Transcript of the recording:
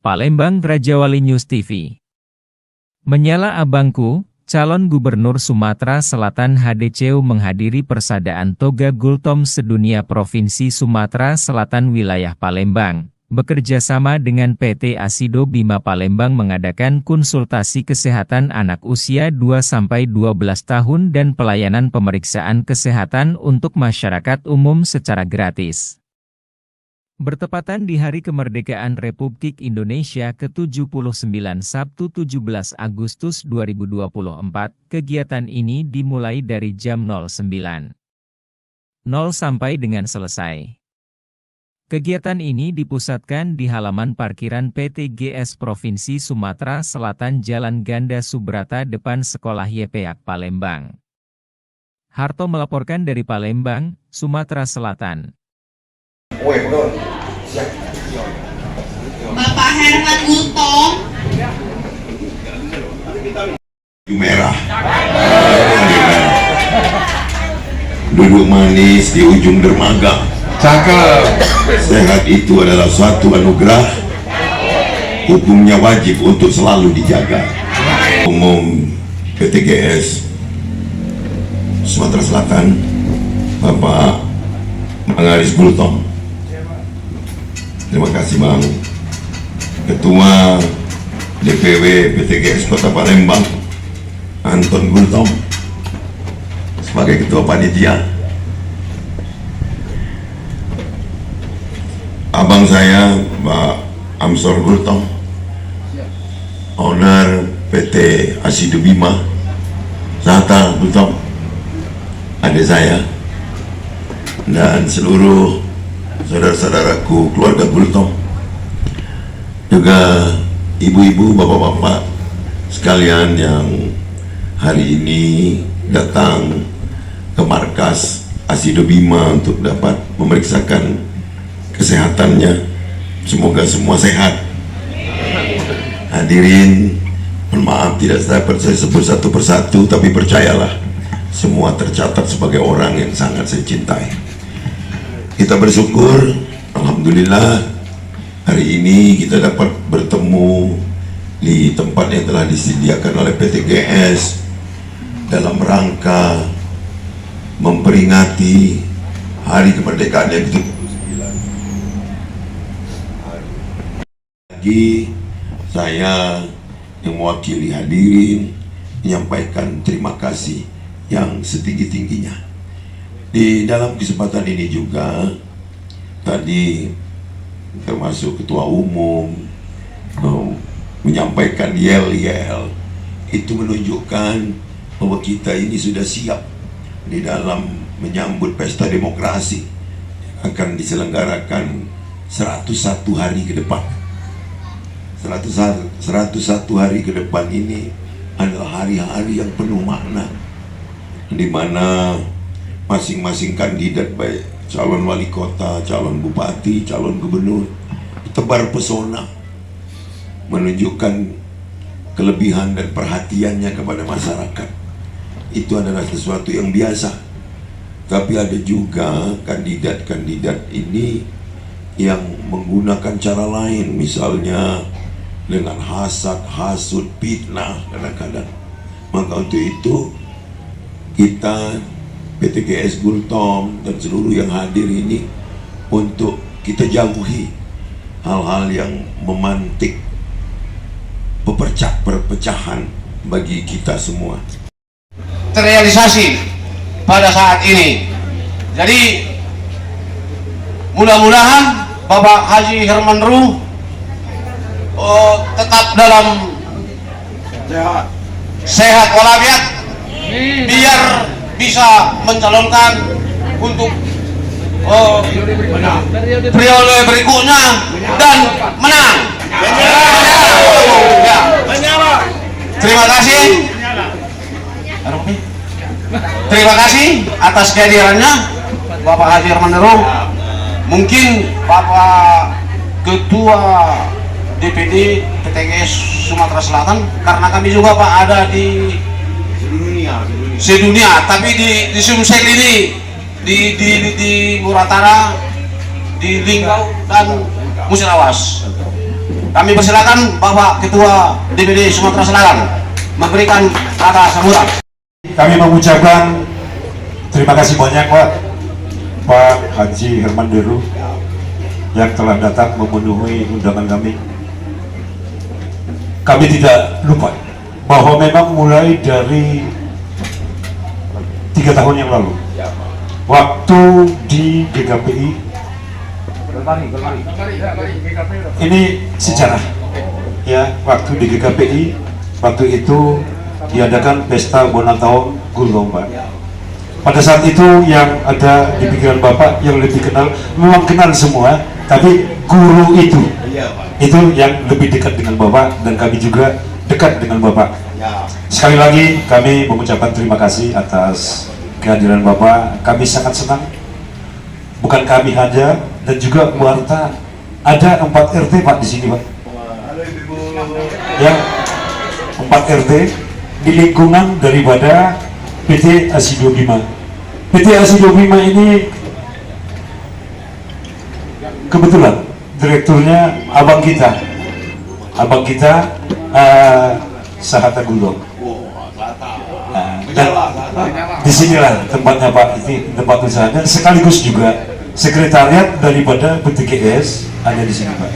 Palembang Rajawali News TV. Menyala abangku, calon gubernur Sumatera Selatan HDCU menghadiri persadaan Toga Gultom Sedunia Provinsi Sumatera Selatan Wilayah Palembang, bekerja sama dengan PT Asido Bima Palembang mengadakan konsultasi kesehatan anak usia 2-12 tahun dan pelayanan pemeriksaan kesehatan untuk masyarakat umum secara gratis. Bertepatan di Hari Kemerdekaan Republik Indonesia ke-79 Sabtu 17 Agustus 2024, kegiatan ini dimulai dari jam 09.00 sampai dengan selesai. Kegiatan ini dipusatkan di halaman parkiran PT GS Provinsi Sumatera Selatan Jalan Ganda Subrata depan Sekolah YPAK Palembang. Harto melaporkan dari Palembang, Sumatera Selatan. Bapak Herman Gultom merah duduk manis di ujung dermaga. Cakep. Sehat itu adalah suatu anugerah, hukumnya wajib untuk selalu dijaga. Umum PTGS Sumatera Selatan Bapak Mangaris Gultom. Terima kasih Bang. Ketua DPW PTGS Kota Palembang Anton Gultom sebagai Ketua Panitia. Abang saya Pak Amsor Gultom, owner PT Asido Bima. Zata Gultom, adik saya, dan seluruh saudara-saudaraku keluarga Gultom, juga ibu-ibu, bapak-bapak sekalian yang hari ini datang ke markas Asido Bima untuk dapat memeriksakan kesehatannya. Semoga semua sehat. Hadirin, mohon maaf tidak dapat saya sebut satu persatu, tapi percayalah semua tercatat sebagai orang yang sangat saya cintai. Kita bersyukur, alhamdulillah, hari ini kita dapat bertemu di tempat yang telah disediakan oleh PT GS dalam rangka memperingati Hari Kemerdekaan yang ke-79. Lagi saya yang mewakili hadirin menyampaikan terima kasih yang setinggi-tingginya. Di dalam kesempatan ini juga tadi termasuk ketua umum menyampaikan yel-yel, itu menunjukkan bahwa kita ini sudah siap di dalam menyambut pesta demokrasi yang akan diselenggarakan 101 hari ke depan. 101 hari ke depan ini adalah hari-hari yang penuh makna, di mana masing-masing kandidat, baik calon wali kota, calon bupati, calon gubernur, tebar pesona, menunjukkan kelebihan dan perhatiannya kepada masyarakat. Itu adalah sesuatu yang biasa. Tapi ada juga kandidat-kandidat ini yang menggunakan cara lain, misalnya dengan hasad, hasud, fitnah kadang-kadang. Maka untuk itu kita PTGS Gultom dan seluruh yang hadir ini untuk kita jauhi hal-hal yang memantik perpecahan bagi kita semua. Terrealisasi pada saat ini. Jadi mudah-mudahan Bapak Haji Herman Ruh tetap dalam sehat walafiat, biar bisa mencalonkan untuk periode berikutnya dan menang. Terima kasih. Terima kasih atas kehadirannya Bapak Haji Herman Ruh. Mungkin Bapak Ketua DPD PTGS Sumatera Selatan, karena kami juga Pak ada di sedunia, tapi di Sumsel ini di Muratara, di Linggau dan Musirawas. Kami persilakan Bapak Ketua DPD Sumatera Selatan memberikan kata sambutan. Kami mengucapkan terima kasih banyak Pak Haji Herman Deru yang telah datang memenuhi undangan kami. Kami tidak lupa bahwa memang mulai dari 3 tahun yang lalu, waktu di GKPI, ini sejarah ya, waktu di GKPI, waktu itu diadakan pesta Bonatahun Gultom, Pak. Pada saat itu yang ada di pikiran Bapak yang lebih kenal, memang kenal semua, tapi guru itu yang lebih dekat dengan Bapak, dan kami juga dekat dengan Bapak. Sekali lagi kami mengucapkan terima kasih atas kehadiran Bapak. Kami sangat senang, bukan kami saja, dan juga warta. Ada 4 RT Pak di sini, Pak. Ya, 4 RT di lingkungan daripada PT Asido Bima. PT Asido Bima ini kebetulan direkturnya abang kita Sahata Gultom. Dan disinilah tempatnya Pak, ini tempat usaha, dan sekaligus juga sekretariat daripada PTGS ada di sini, Pak.